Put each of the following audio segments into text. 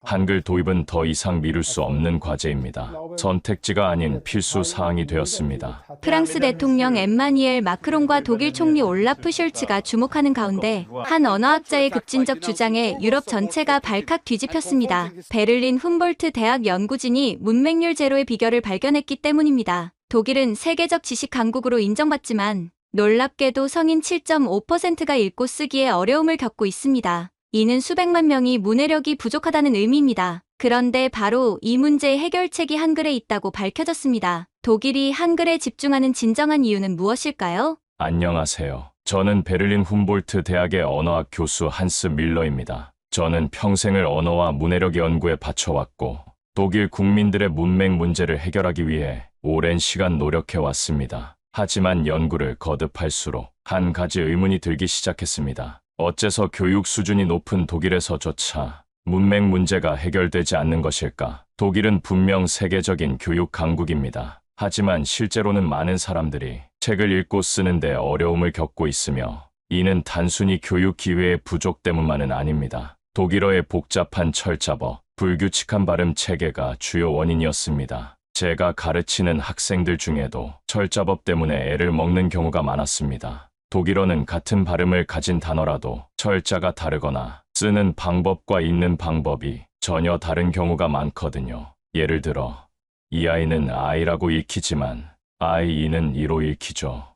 한글 도입은 더 이상 미룰 수 없는 과제입니다. 선택지가 아닌 필수 사항이 되었습니다. 프랑스 대통령 엠마뉘엘 마크롱과 독일 총리 올라프 숄츠가 주목하는 가운데 한 언어학자의 급진적 주장에 유럽 전체가 발칵 뒤집혔습니다. 베를린 훔볼트 대학 연구진이 문맹률 제로의 비결을 발견했기 때문입니다. 독일은 세계적 지식 강국으로 인정받지만 놀랍게도 성인 7.5%가 읽고 쓰기에 어려움을 겪고 있습니다. 이는 수백만 명이 문해력이 부족하다는 의미입니다. 그런데 바로 이 문제의 해결책이 한글에 있다고 밝혀졌습니다. 독일이 한글에 집중하는 진정한 이유는 무엇일까요? 안녕하세요. 저는 베를린 훔볼트 대학의 언어학 교수 한스 밀러입니다. 저는 평생을 언어와 문해력 연구에 바쳐왔고 독일 국민들의 문맹 문제를 해결하기 위해 오랜 시간 노력해왔습니다. 하지만 연구를 거듭할수록 한 가지 의문이 들기 시작했습니다. 어째서 교육 수준이 높은 독일에서조차 문맹 문제가 해결되지 않는 것일까? 독일은 분명 세계적인 교육 강국입니다. 하지만 실제로는 많은 사람들이 책을 읽고 쓰는데 어려움을 겪고 있으며 이는 단순히 교육 기회의 부족 때문만은 아닙니다. 독일어의 복잡한 철자법, 불규칙한 발음 체계가 주요 원인이었습니다. 제가 가르치는 학생들 중에도 철자법 때문에 애를 먹는 경우가 많았습니다. 독일어는 같은 발음을 가진 단어라도 철자가 다르거나 쓰는 방법과 읽는 방법이 전혀 다른 경우가 많거든요. 예를 들어 이 아이는 아이라고 읽히지만 아이는 이로 읽히죠.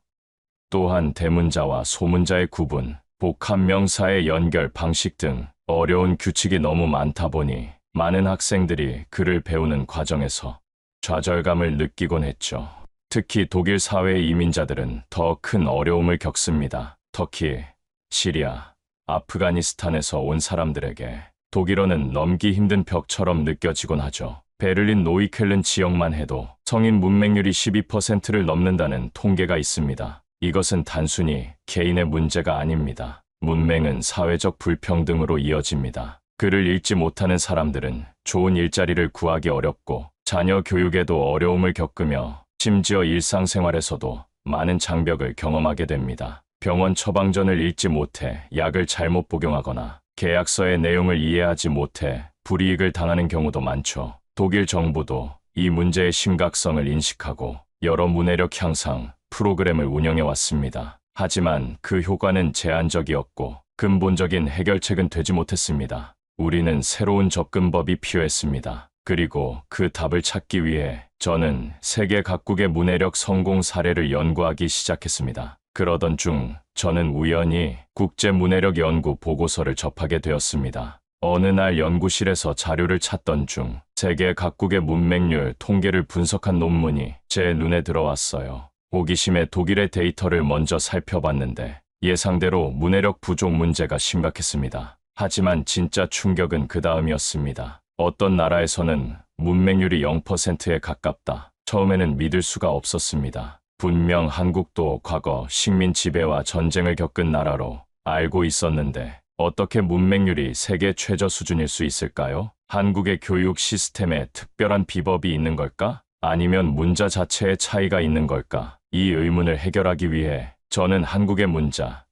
또한 대문자와 소문자의 구분, 복합 명사의 연결 방식 등 어려운 규칙이 너무 많다 보니 많은 학생들이 글을 배우는 과정에서 좌절감을 느끼곤 했죠. 특히 독일 사회의 이민자들은 더 큰 어려움을 겪습니다. 터키, 시리아, 아프가니스탄에서 온 사람들에게 독일어는 넘기 힘든 벽처럼 느껴지곤 하죠. 베를린 노이켈른 지역만 해도 성인 문맹률이 12%를 넘는다는 통계가 있습니다. 이것은 단순히 개인의 문제가 아닙니다. 문맹은 사회적 불평등으로 이어집니다. 글을 읽지 못하는 사람들은 좋은 일자리를 구하기 어렵고 자녀 교육에도 어려움을 겪으며 심지어 일상생활에서도 많은 장벽을 경험하게 됩니다. 병원 처방전을 읽지 못해 약을 잘못 복용하거나 계약서의 내용을 이해하지 못해 불이익을 당하는 경우도 많죠. 독일 정부도 이 문제의 심각성을 인식하고 여러 문해력 향상 프로그램을 운영해 왔습니다. 하지만 그 효과는 제한적이었고 근본적인 해결책은 되지 못했습니다. 우리는 새로운 접근법이 필요했습니다. 그리고 그 답을 찾기 위해 저는 세계 각국의 문해력 성공 사례를 연구하기 시작했습니다. 그러던 중 저는 우연히 국제문해력 연구 보고서를 접하게 되었습니다. 어느 날 연구실에서 자료를 찾던 중 세계 각국의 문맹률 통계를 분석한 논문이 제 눈에 들어왔어요. 호기심에 독일의 데이터를 먼저 살펴봤는데 예상대로 문해력 부족 문제가 심각했습니다. 하지만 진짜 충격은 그 다음이었습니다. 어떤 나라에서는 문맹률이 0%에 가깝다. 처음에는 믿을 수가 없었습니다. 분명 한국도 과거 식민 지배와 전쟁을 겪은 나라로 알고 있었는데 어떻게 문맹률이 세계 최저 수준일 수 있을까요? 한국의 교육 시스템에 특별한 비법이 있는 걸까? 아니면 문자 자체의 차이가 있는 걸까? 이 의문을 해결하기 위해 저는 한국의 문자,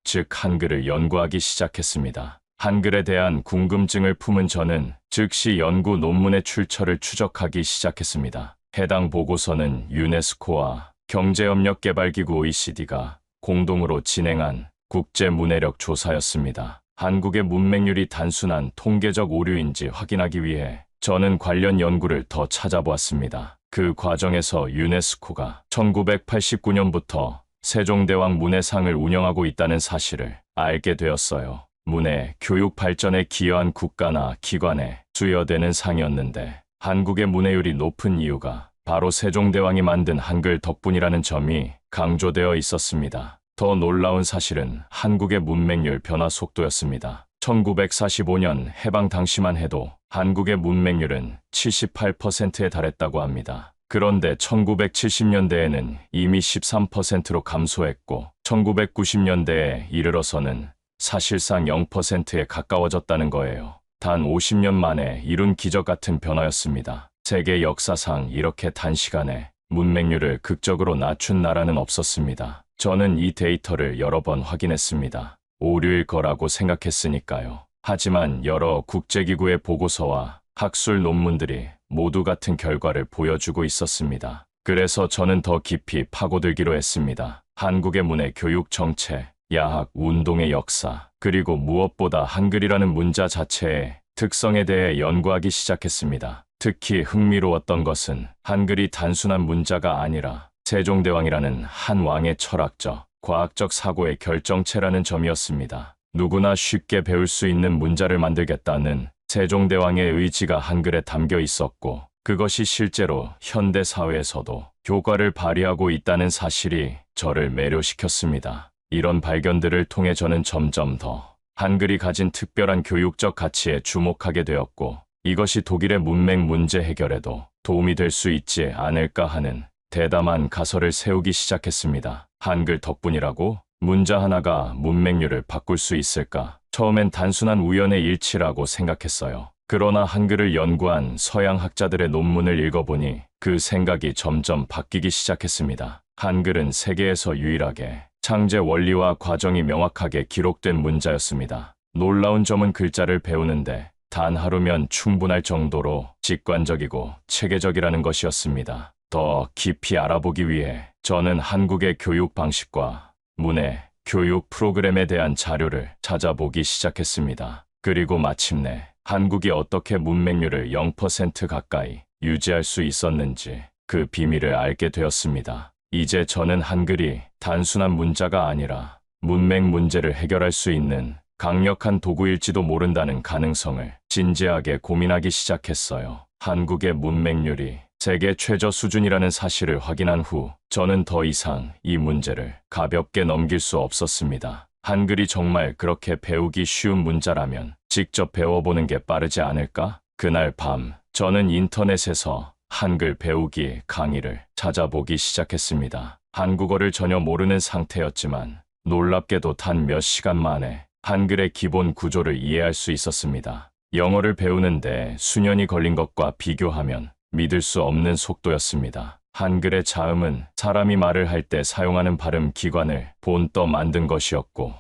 즉 한글을 연구하기 시작했습니다. 한글에 대한 궁금증을 품은 저는 즉시 연구 논문의 출처를 추적하기 시작했습니다. 해당 보고서는 유네스코와 경제협력개발기구 OECD가 공동으로 진행한 국제문해력 조사였습니다. 한국의 문맹률이 단순한 통계적 오류인지 확인하기 위해 저는 관련 연구를 더 찾아보았습니다. 그 과정에서 유네스코가 1989년부터 세종대왕 문해상을 운영하고 있다는 사실을 알게 되었어요. 문해, 교육 발전에 기여한 국가나 기관에 수여되는 상이었는데 한국의 문해율이 높은 이유가 바로 세종대왕이 만든 한글 덕분이라는 점이 강조되어 있었습니다. 더 놀라운 사실은 한국의 문맹률 변화 속도였습니다. 1945년 해방 당시만 해도 한국의 문맹률은 78%에 달했다고 합니다. 그런데 1970년대에는 이미 13%로 감소했고 1990년대에 이르러서는 사실상 0%에 가까워졌다는 거예요. 단 50년 만에 이룬 기적 같은 변화였습니다. 세계 역사상 이렇게 단시간에 문맹률을 극적으로 낮춘 나라는 없었습니다. 저는 이 데이터를 여러 번 확인했습니다. 오류일 거라고 생각했으니까요. 하지만 여러 국제기구의 보고서와 학술 논문들이 모두 같은 결과를 보여주고 있었습니다. 그래서 저는 더 깊이 파고들기로 했습니다. 한국의 문해 교육 정책, 야학, 운동의 역사, 그리고 무엇보다 한글이라는 문자 자체의 특성에 대해 연구하기 시작했습니다. 특히 흥미로웠던 것은 한글이 단순한 문자가 아니라 세종대왕이라는 한 왕의 철학적, 과학적 사고의 결정체라는 점이었습니다. 누구나 쉽게 배울 수 있는 문자를 만들겠다는 세종대왕의 의지가 한글에 담겨 있었고, 그것이 실제로 현대 사회에서도 효과를 발휘하고 있다는 사실이 저를 매료시켰습니다. 이런 발견들을 통해 저는 점점 더 한글이 가진 특별한 교육적 가치에 주목하게 되었고, 이것이 독일의 문맹 문제 해결에도 도움이 될 수 있지 않을까 하는 대담한 가설을 세우기 시작했습니다. 한글 덕분이라고 문자 하나가 문맹률을 바꿀 수 있을까? 처음엔 단순한 우연의 일치라고 생각했어요. 그러나 한글을 연구한 서양 학자들의 논문을 읽어보니 그 생각이 점점 바뀌기 시작했습니다. 한글은 세계에서 유일하게 창제 원리와 과정이 명확하게 기록된 문자였습니다. 놀라운 점은 글자를 배우는데 단 하루면 충분할 정도로 직관적이고 체계적이라는 것이었습니다. 더 깊이 알아보기 위해 저는 한국의 교육 방식과 문해, 교육 프로그램에 대한 자료를 찾아보기 시작했습니다. 그리고 마침내 한국이 어떻게 문맹률을 0% 가까이 유지할 수 있었는지 그 비밀을 알게 되었습니다. 이제 저는 한글이 단순한 문자가 아니라 문맹 문제를 해결할 수 있는 강력한 도구일지도 모른다는 가능성을 진지하게 고민하기 시작했어요. 한국의 문맹률이 세계 최저 수준이라는 사실을 확인한 후 저는 더 이상 이 문제를 가볍게 넘길 수 없었습니다. 한글이 정말 그렇게 배우기 쉬운 문자라면 직접 배워보는 게 빠르지 않을까? 그날 밤 저는 인터넷에서 한글 배우기 강의를 찾아보기 시작했습니다. 한국어를 전혀 모르는 상태였지만 놀랍게도 단 몇 시간 만에 한글의 기본 구조를 이해할 수 있었습니다. 영어를 배우는데 수년이 걸린 것과 비교하면 믿을 수 없는 속도였습니다. 한글의 자음은 사람이 말을 할 때 사용하는 발음 기관을 본떠 만든 것이었고,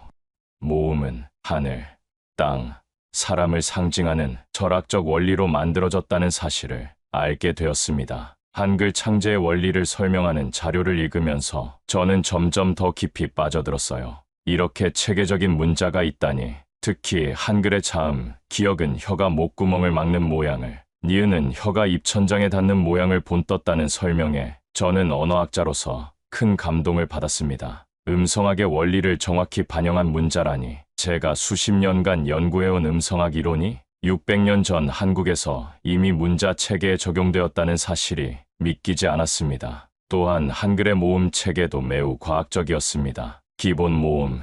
모음은 하늘, 땅, 사람을 상징하는 철학적 원리로 만들어졌다는 사실을 알게 되었습니다. 한글 창제의 원리를 설명하는 자료를 읽으면서 저는 점점 더 깊이 빠져들었어요. 이렇게 체계적인 문자가 있다니, 특히 한글의 자음, 기역은 혀가 목구멍을 막는 모양을, 니은은 혀가 입천장에 닿는 모양을 본떴다는 설명에 저는 언어학자로서 큰 감동을 받았습니다. 음성학의 원리를 정확히 반영한 문자라니, 제가 수십 년간 연구해온 음성학 이론이 600년 전 한국에서 이미 문자 체계에 적용되었다는 사실이 믿기지 않았습니다. 또한 한글의 모음 체계도 매우 과학적이었습니다. 기본 모음,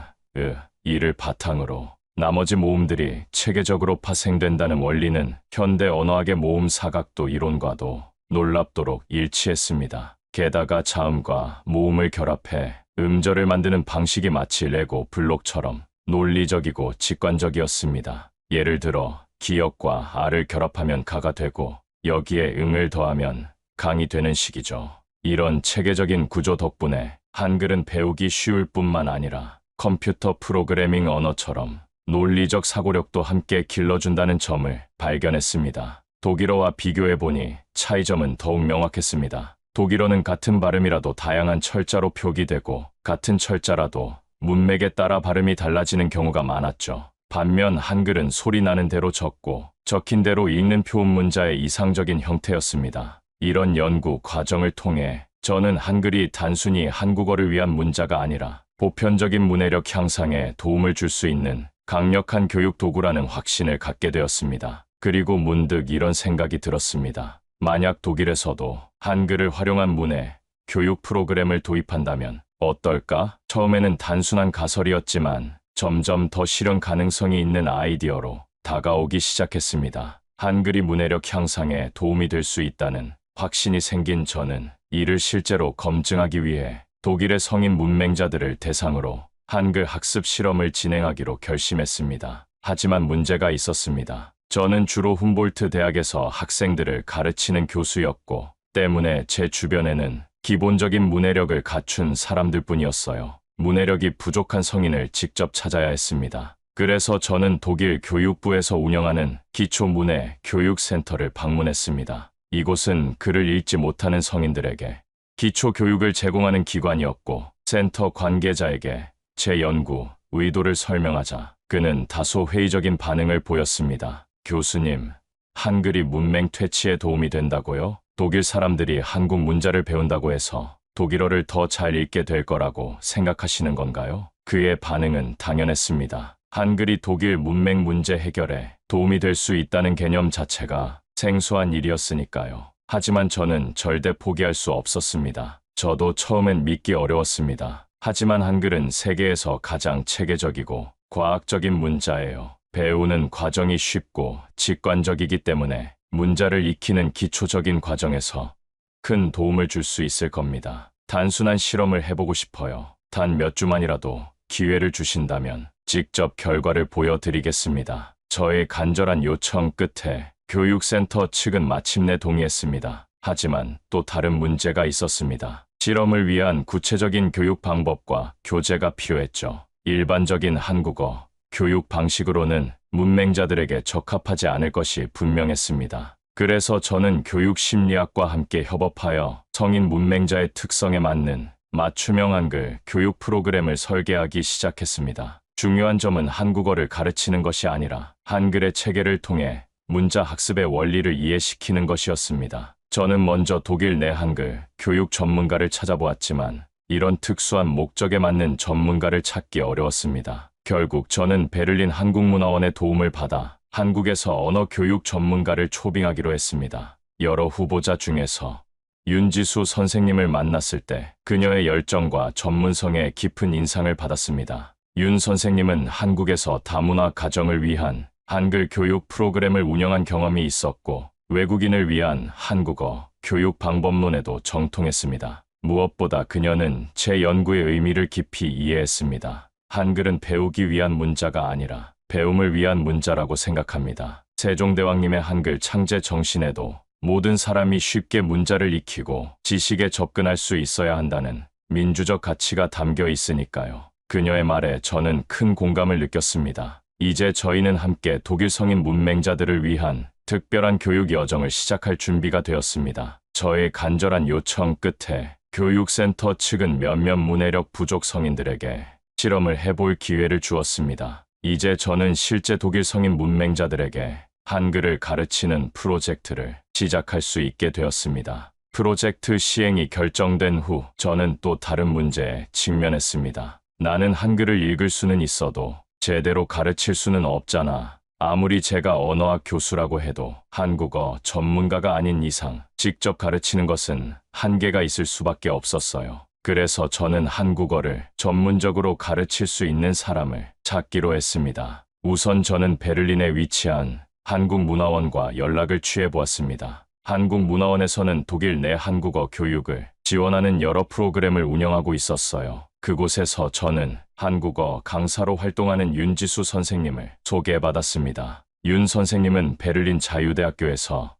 이를 바탕으로 나머지 모음들이 체계적으로 파생된다는 원리는 현대 언어학의 모음 사각도 이론과도 놀랍도록 일치했습니다. 게다가 자음과 모음을 결합해 음절을 만드는 방식이 마치 레고 블록처럼 논리적이고 직관적이었습니다. 예를 들어 기역과 아를 결합하면 가가 되고 여기에 응을 더하면 강이 되는 식이죠. 이런 체계적인 구조 덕분에 한글은 배우기 쉬울 뿐만 아니라 컴퓨터 프로그래밍 언어처럼 논리적 사고력도 함께 길러준다는 점을 발견했습니다. 독일어와 비교해보니 차이점은 더욱 명확했습니다. 독일어는 같은 발음이라도 다양한 철자로 표기되고 같은 철자라도 문맥에 따라 발음이 달라지는 경우가 많았죠. 반면 한글은 소리 나는 대로 적고 적힌 대로 읽는 표음 문자의 이상적인 형태였습니다. 이런 연구 과정을 통해 저는 한글이 단순히 한국어를 위한 문자가 아니라 보편적인 문해력 향상에 도움을 줄 수 있는 강력한 교육 도구라는 확신을 갖게 되었습니다. 그리고 문득 이런 생각이 들었습니다. 만약 독일에서도 한글을 활용한 문해, 교육 프로그램을 도입한다면 어떨까? 처음에는 단순한 가설이었지만 점점 더 실현 가능성이 있는 아이디어로 다가오기 시작했습니다. 한글이 문해력 향상에 도움이 될 수 있다는 확신이 생긴 저는 이를 실제로 검증하기 위해 독일의 성인 문맹자들을 대상으로 한글 학습 실험을 진행하기로 결심했습니다. 하지만 문제가 있었습니다. 저는 주로 훔볼트 대학에서 학생들을 가르치는 교수였고, 때문에 제 주변에는 기본적인 문해력을 갖춘 사람들뿐이었어요. 문해력이 부족한 성인을 직접 찾아야 했습니다. 그래서 저는 독일 교육부에서 운영하는 기초문해 교육센터를 방문했습니다. 이곳은 글을 읽지 못하는 성인들에게 기초 교육을 제공하는 기관이었고, 센터 관계자에게 제 연구 의도를 설명하자 그는 다소 회의적인 반응을 보였습니다. 교수님, 한글이 문맹 퇴치에 도움이 된다고요? 독일 사람들이 한국 문자를 배운다고 해서 독일어를 더 잘 읽게 될 거라고 생각하시는 건가요? 그의 반응은 당연했습니다. 한글이 독일 문맹 문제 해결에 도움이 될 수 있다는 개념 자체가 생소한 일이었으니까요. 하지만 저는 절대 포기할 수 없었습니다. 저도 처음엔 믿기 어려웠습니다. 하지만 한글은 세계에서 가장 체계적이고 과학적인 문자예요. 배우는 과정이 쉽고 직관적이기 때문에 문자를 익히는 기초적인 과정에서 큰 도움을 줄 수 있을 겁니다. 단순한 실험을 해보고 싶어요. 단 몇 주만이라도 기회를 주신다면 직접 결과를 보여드리겠습니다. 저의 간절한 요청 끝에 교육센터 측은 마침내 동의했습니다. 하지만 또 다른 문제가 있었습니다. 실험을 위한 구체적인 교육 방법과 교재가 필요했죠. 일반적인 한국어 교육 방식으로는 문맹자들에게 적합하지 않을 것이 분명했습니다. 그래서 저는 교육심리학과 함께 협업하여 성인 문맹자의 특성에 맞는 맞춤형 한글 교육 프로그램을 설계하기 시작했습니다. 중요한 점은 한국어를 가르치는 것이 아니라 한글의 체계를 통해 문자 학습의 원리를 이해시키는 것이었습니다. 저는 먼저 독일 내 한글 교육 전문가를 찾아보았지만 이런 특수한 목적에 맞는 전문가를 찾기 어려웠습니다. 결국 저는 베를린 한국문화원의 도움을 받아 한국에서 언어 교육 전문가를 초빙하기로 했습니다. 여러 후보자 중에서 윤지수 선생님을 만났을 때 그녀의 열정과 전문성에 깊은 인상을 받았습니다. 윤 선생님은 한국에서 다문화 가정을 위한 한글 교육 프로그램을 운영한 경험이 있었고, 외국인을 위한 한국어 교육 방법론에도 정통했습니다. 무엇보다 그녀는 제 연구의 의미를 깊이 이해했습니다. 한글은 배우기 위한 문자가 아니라 배움을 위한 문자라고 생각합니다. 세종대왕님의 한글 창제 정신에도 모든 사람이 쉽게 문자를 익히고 지식에 접근할 수 있어야 한다는 민주적 가치가 담겨 있으니까요. 그녀의 말에 저는 큰 공감을 느꼈습니다. 이제 저희는 함께 독일 성인 문맹자들을 위한 특별한 교육 여정을 시작할 준비가 되었습니다. 저의 간절한 요청 끝에 교육센터 측은 몇몇 문해력 부족 성인들에게 실험을 해볼 기회를 주었습니다. 이제 저는 실제 독일 성인 문맹자들에게 한글을 가르치는 프로젝트를 시작할 수 있게 되었습니다. 프로젝트 시행이 결정된 후 저는 또 다른 문제에 직면했습니다. 나는 한글을 읽을 수는 있어도 제대로 가르칠 수는 없잖아. 아무리 제가 언어학 교수라고 해도 한국어 전문가가 아닌 이상 직접 가르치는 것은 한계가 있을 수밖에 없었어요. 그래서 저는 한국어를 전문적으로 가르칠 수 있는 사람을 찾기로 했습니다. 우선 저는 베를린에 위치한 한국문화원과 연락을 취해보았습니다. 한국문화원에서는 독일 내 한국어 교육을 지원하는 여러 프로그램을 운영하고 있었어요. 그곳에서 저는 한국어 강사로 활동하는 윤지수 선생님을 소개받았습니다. 윤 선생님은 베를린 자유대학교에서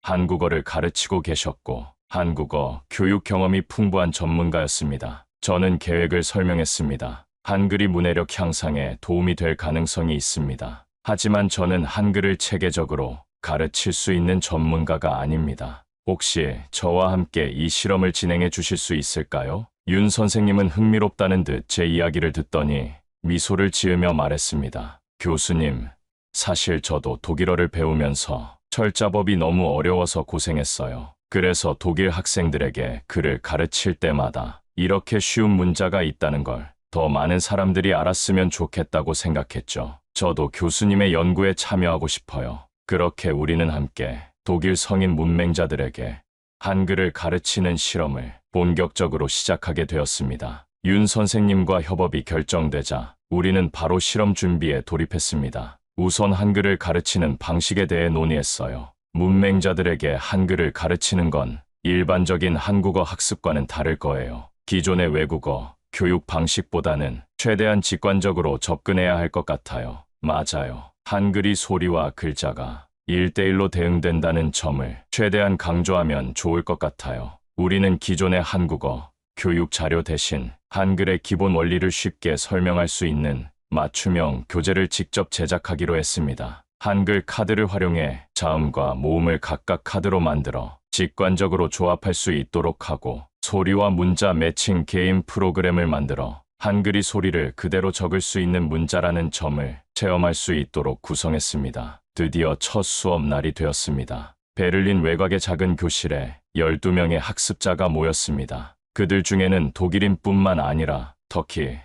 한국어를 가르치고 계셨고 한국어 교육 경험이 풍부한 전문가였습니다. 저는 계획을 설명했습니다. 한글이 문해력 향상에 도움이 될 가능성이 있습니다. 하지만 저는 한글을 체계적으로 가르칠 수 있는 전문가가 아닙니다. 혹시 저와 함께 이 실험을 진행해 주실 수 있을까요? 윤 선생님은 흥미롭다는 듯 제 이야기를 듣더니 미소를 지으며 말했습니다. 교수님, 사실 저도 독일어를 배우면서 철자법이 너무 어려워서 고생했어요. 그래서 독일 학생들에게 글을 가르칠 때마다 이렇게 쉬운 문자가 있다는 걸 더 많은 사람들이 알았으면 좋겠다고 생각했죠. 저도 교수님의 연구에 참여하고 싶어요. 그렇게 우리는 함께 독일 성인 문맹자들에게 한글을 가르치는 실험을 본격적으로 시작하게 되었습니다. 윤 선생님과 협업이 결정되자 우리는 바로 실험 준비에 돌입했습니다. 우선 한글을 가르치는 방식에 대해 논의했어요. 문맹자들에게 한글을 가르치는 건 일반적인 한국어 학습과는 다를 거예요. 기존의 외국어 교육 방식보다는 최대한 직관적으로 접근해야 할 것 같아요. 맞아요. 한글이 소리와 글자가 1대1로 대응된다는 점을 최대한 강조하면 좋을 것 같아요. 우리는 기존의 한국어 교육 자료 대신 한글의 기본 원리를 쉽게 설명할 수 있는 맞춤형 교재를 직접 제작하기로 했습니다. 한글 카드를 활용해 자음과 모음을 각각 카드로 만들어 직관적으로 조합할 수 있도록 하고 소리와 문자 매칭 게임 프로그램을 만들어 한글이 소리를 그대로 적을 수 있는 문자라는 점을 체험할 수 있도록 구성했습니다. 드디어 첫 수업 날이 되었습니다. 베를린 외곽의 작은 교실에 12명의 학습자가 모였습니다. 그들 중에는 독일인뿐만 아니라 터키,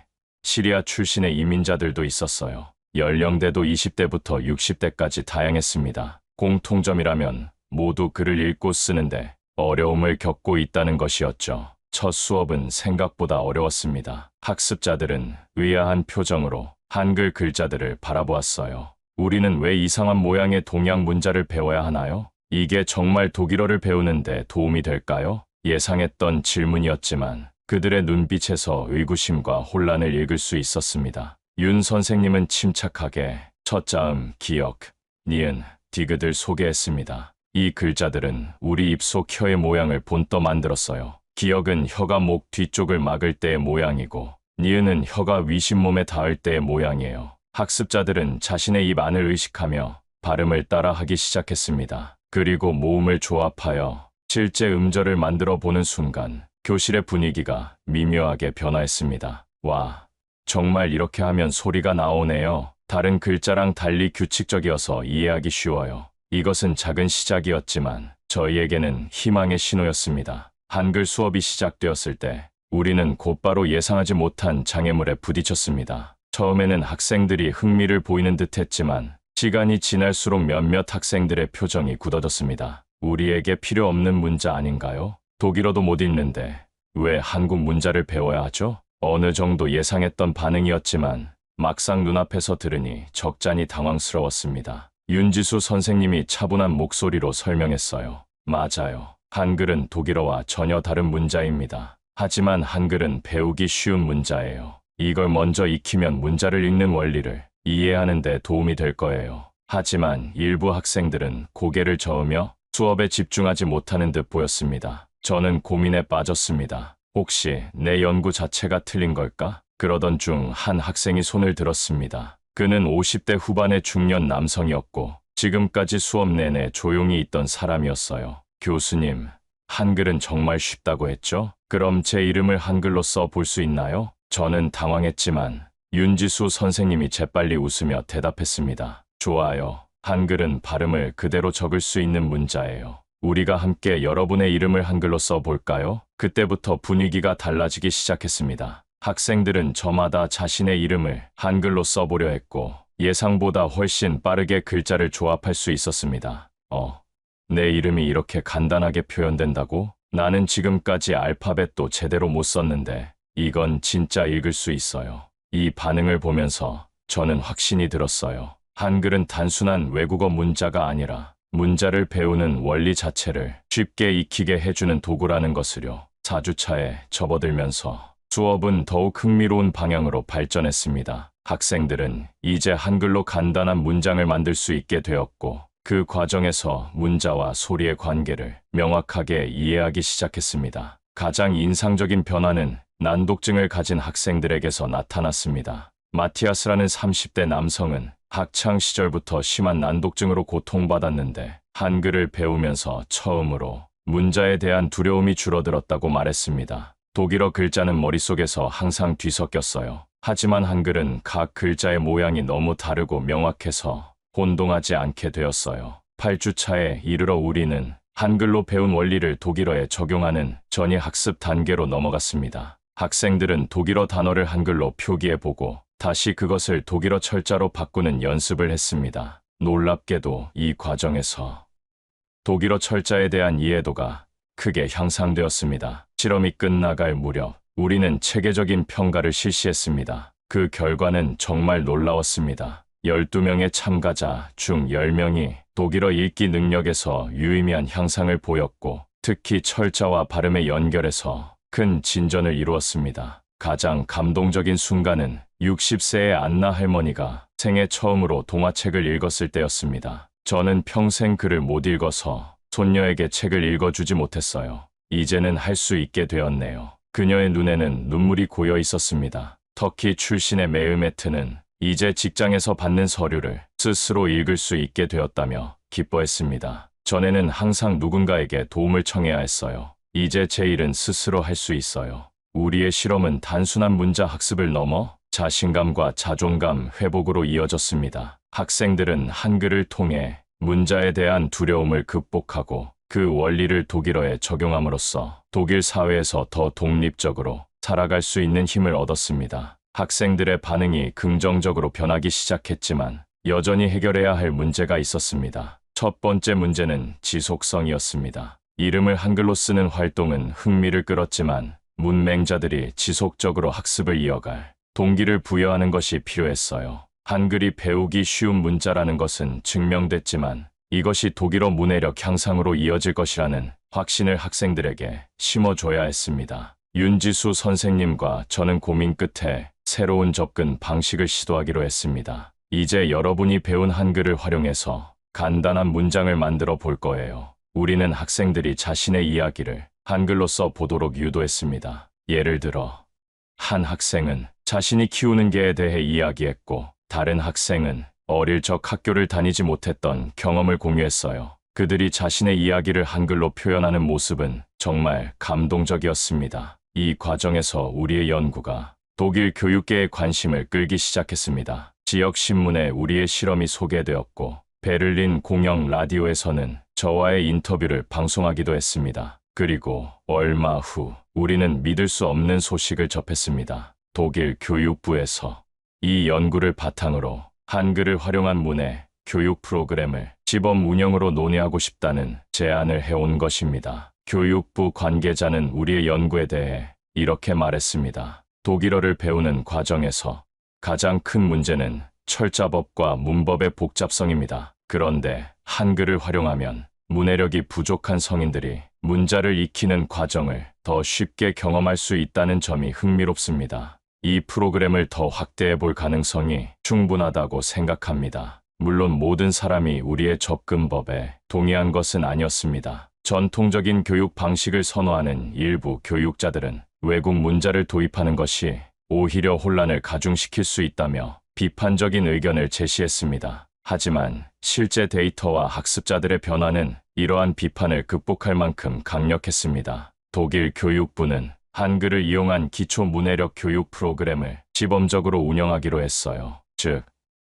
시리아 출신의 이민자들도 있었어요. 연령대도 20대부터 60대까지 다양했습니다. 공통점이라면 모두 글을 읽고 쓰는데 어려움을 겪고 있다는 것이었죠. 첫 수업은 생각보다 어려웠습니다. 학습자들은 의아한 표정으로 한글 글자들을 바라보았어요. 우리는 왜 이상한 모양의 동양 문자를 배워야 하나요? 이게 정말 독일어를 배우는데 도움이 될까요? 예상했던 질문이었지만 그들의 눈빛에서 의구심과 혼란을 읽을 수 있었습니다. 윤 선생님은 침착하게 첫 자음, 기역, 니은, 디귿을 소개했습니다. 이 글자들은 우리 입속 혀의 모양을 본떠 만들었어요. 기역은 혀가 목 뒤쪽을 막을 때의 모양이고 니은은 혀가 위심몸에 닿을 때의 모양이에요. 학습자들은 자신의 입 안을 의식하며 발음을 따라하기 시작했습니다. 그리고 모음을 조합하여 실제 음절을 만들어 보는 순간 교실의 분위기가 미묘하게 변화했습니다. 와, 정말 이렇게 하면 소리가 나오네요. 다른 글자랑 달리 규칙적이어서 이해하기 쉬워요. 이것은 작은 시작이었지만 저희에게는 희망의 신호였습니다. 한글 수업이 시작되었을 때 우리는 곧바로 예상하지 못한 장애물에 부딪혔습니다. 처음에는 학생들이 흥미를 보이는 듯 했지만 시간이 지날수록 몇몇 학생들의 표정이 굳어졌습니다. 우리에게 필요 없는 문자 아닌가요? 독일어도 못 읽는데 왜 한국 문자를 배워야 하죠? 어느 정도 예상했던 반응이었지만 막상 눈앞에서 들으니 적잖이 당황스러웠습니다. 윤지수 선생님이 차분한 목소리로 설명했어요. 맞아요. 한글은 독일어와 전혀 다른 문자입니다. 하지만 한글은 배우기 쉬운 문자예요. 이걸 먼저 익히면 문자를 읽는 원리를 이해하는 데 도움이 될 거예요. 하지만 일부 학생들은 고개를 저으며 수업에 집중하지 못하는 듯 보였습니다. 저는 고민에 빠졌습니다. 혹시 내 연구 자체가 틀린 걸까? 그러던 중 한 학생이 손을 들었습니다. 그는 50대 후반의 중년 남성이었고 지금까지 수업 내내 조용히 있던 사람이었어요. 교수님, 한글은 정말 쉽다고 했죠? 그럼 제 이름을 한글로 써 볼 수 있나요? 저는 당황했지만 윤지수 선생님이 재빨리 웃으며 대답했습니다. 좋아요. 한글은 발음을 그대로 적을 수 있는 문자예요. 우리가 함께 여러분의 이름을 한글로 써볼까요? 그때부터 분위기가 달라지기 시작했습니다. 학생들은 저마다 자신의 이름을 한글로 써보려 했고 예상보다 훨씬 빠르게 글자를 조합할 수 있었습니다. 내 이름이 이렇게 간단하게 표현된다고? 나는 지금까지 알파벳도 제대로 못 썼는데 이건 진짜 읽을 수 있어요. 이 반응을 보면서 저는 확신이 들었어요. 한글은 단순한 외국어 문자가 아니라 문자를 배우는 원리 자체를 쉽게 익히게 해주는 도구라는 것을요. 4주차에 접어들면서 수업은 더욱 흥미로운 방향으로 발전했습니다. 학생들은 이제 한글로 간단한 문장을 만들 수 있게 되었고 그 과정에서 문자와 소리의 관계를 명확하게 이해하기 시작했습니다. 가장 인상적인 변화는 난독증을 가진 학생들에게서 나타났습니다. 마티아스라는 30대 남성은 학창 시절부터 심한 난독증으로 고통받았는데 한글을 배우면서 처음으로 문자에 대한 두려움이 줄어들었다고 말했습니다. 독일어 글자는 머릿속에서 항상 뒤섞였어요. 하지만 한글은 각 글자의 모양이 너무 다르고 명확해서 혼동하지 않게 되었어요. 8주차에 이르러 우리는 한글로 배운 원리를 독일어에 적용하는 전이 학습 단계로 넘어갔습니다. 학생들은 독일어 단어를 한글로 표기해보고 다시 그것을 독일어 철자로 바꾸는 연습을 했습니다. 놀랍게도 이 과정에서 독일어 철자에 대한 이해도가 크게 향상되었습니다. 실험이 끝나갈 무렵 우리는 체계적인 평가를 실시했습니다. 그 결과는 정말 놀라웠습니다. 12명의 참가자 중 10명이 독일어 읽기 능력에서 유의미한 향상을 보였고 특히 철자와 발음의 연결에서 큰 진전을 이루었습니다. 가장 감동적인 순간은 60세의 안나 할머니가 생애 처음으로 동화책을 읽었을 때였습니다. 저는 평생 글을 못 읽어서 손녀에게 책을 읽어주지 못했어요. 이제는 할 수 있게 되었네요. 그녀의 눈에는 눈물이 고여 있었습니다. 터키 출신의 메흐메트는 이제 직장에서 받는 서류를 스스로 읽을 수 있게 되었다며 기뻐했습니다. 전에는 항상 누군가에게 도움을 청해야 했어요. 이제 제 일은 스스로 할 수 있어요. 우리의 실험은 단순한 문자 학습을 넘어 자신감과 자존감 회복으로 이어졌습니다. 학생들은 한글을 통해 문자에 대한 두려움을 극복하고 그 원리를 독일어에 적용함으로써 독일 사회에서 더 독립적으로 살아갈 수 있는 힘을 얻었습니다. 학생들의 반응이 긍정적으로 변하기 시작했지만 여전히 해결해야 할 문제가 있었습니다. 첫 번째 문제는 지속성이었습니다. 이름을 한글로 쓰는 활동은 흥미를 끌었지만 문맹자들이 지속적으로 학습을 이어갈 동기를 부여하는 것이 필요했어요. 한글이 배우기 쉬운 문자라는 것은 증명됐지만 이것이 독일어 문해력 향상으로 이어질 것이라는 확신을 학생들에게 심어줘야 했습니다. 윤지수 선생님과 저는 고민 끝에 새로운 접근 방식을 시도하기로 했습니다. 이제 여러분이 배운 한글을 활용해서 간단한 문장을 만들어 볼 거예요. 우리는 학생들이 자신의 이야기를 한글로 써 보도록 유도했습니다. 예를 들어, 한 학생은 자신이 키우는 개에 대해 이야기했고, 다른 학생은 어릴 적 학교를 다니지 못했던 경험을 공유했어요. 그들이 자신의 이야기를 한글로 표현하는 모습은 정말 감동적이었습니다. 이 과정에서 우리의 연구가 독일 교육계의 관심을 끌기 시작했습니다. 지역 신문에 우리의 실험이 소개되었고, 베를린 공영 라디오에서는 저와의 인터뷰를 방송하기도 했습니다. 그리고 얼마 후 우리는 믿을 수 없는 소식을 접했습니다. 독일 교육부에서 이 연구를 바탕으로 한글을 활용한 문해 교육 프로그램을 시범 운영으로 논의하고 싶다는 제안을 해온 것입니다. 교육부 관계자는 우리의 연구에 대해 이렇게 말했습니다. 독일어를 배우는 과정에서 가장 큰 문제는 철자법과 문법의 복잡성입니다. 그런데 한글을 활용하면 문해력이 부족한 성인들이 문자를 익히는 과정을 더 쉽게 경험할 수 있다는 점이 흥미롭습니다. 이 프로그램을 더 확대해 볼 가능성이 충분하다고 생각합니다. 물론 모든 사람이 우리의 접근법에 동의한 것은 아니었습니다. 전통적인 교육 방식을 선호하는 일부 교육자들은 외국 문자를 도입하는 것이 오히려 혼란을 가중시킬 수 있다며 비판적인 의견을 제시했습니다. 하지만 실제 데이터와 학습자들의 변화는 이러한 비판을 극복할 만큼 강력했습니다. 독일 교육부는 한글을 이용한 기초 문해력 교육 프로그램을 시범적으로 운영하기로 했어요. 즉,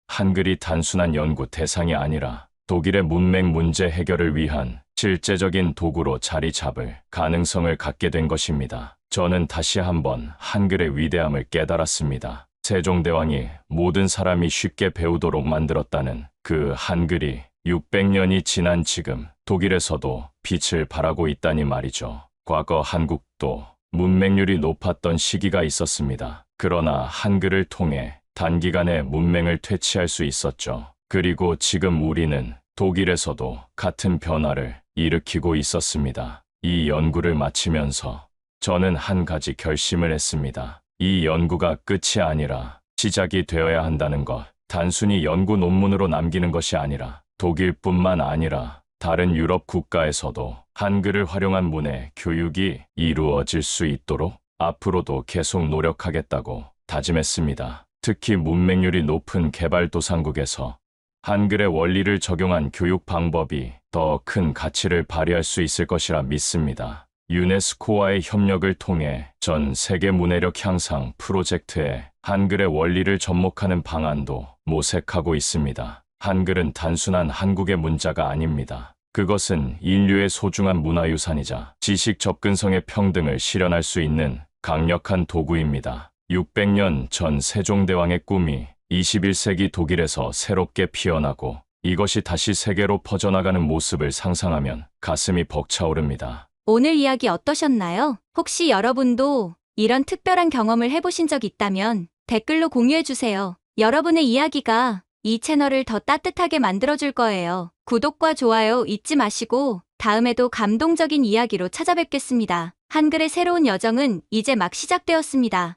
한글이 단순한 연구 대상이 아니라 독일의 문맹 문제 해결을 위한 실제적인 도구로 자리 잡을 가능성을 갖게 된 것입니다. 저는 다시 한번 한글의 위대함을 깨달았습니다. 세종대왕이 모든 사람이 쉽게 배우도록 만들었다는 그 한글이 600년이 지난 지금 독일에서도 빛을 발하고 있다니 말이죠. 과거 한국도 문맹률이 높았던 시기가 있었습니다. 그러나 한글을 통해 단기간에 문맹을 퇴치할 수 있었죠. 그리고 지금 우리는 독일에서도 같은 변화를 일으키고 있었습니다. 이 연구를 마치면서 저는 한 가지 결심을 했습니다. 이 연구가 끝이 아니라 시작이 되어야 한다는 것. 단순히 연구 논문으로 남기는 것이 아니라 독일뿐만 아니라 다른 유럽 국가에서도 한글을 활용한 문해 교육이 이루어질 수 있도록 앞으로도 계속 노력하겠다고 다짐했습니다. 특히 문맹률이 높은 개발도상국에서 한글의 원리를 적용한 교육 방법이 더 큰 가치를 발휘할 수 있을 것이라 믿습니다. 유네스코와의 협력을 통해 전 세계 문해력 향상 프로젝트에 한글의 원리를 접목하는 방안도 모색하고 있습니다. 한글은 단순한 한국의 문자가 아닙니다. 그것은 인류의 소중한 문화유산이자 지식 접근성의 평등을 실현할 수 있는 강력한 도구입니다. 600년 전 세종대왕의 꿈이 21세기 독일에서 새롭게 피어나고 이것이 다시 세계로 퍼져나가는 모습을 상상하면 가슴이 벅차오릅니다. 오늘 이야기 어떠셨나요? 혹시 여러분도 이런 특별한 경험을 해보신 적 있다면 댓글로 공유해주세요. 여러분의 이야기가 이 채널을 더 따뜻하게 만들어줄 거예요. 구독과 좋아요 잊지 마시고 다음에도 감동적인 이야기로 찾아뵙겠습니다. 한글의 새로운 여정은 이제 막 시작되었습니다.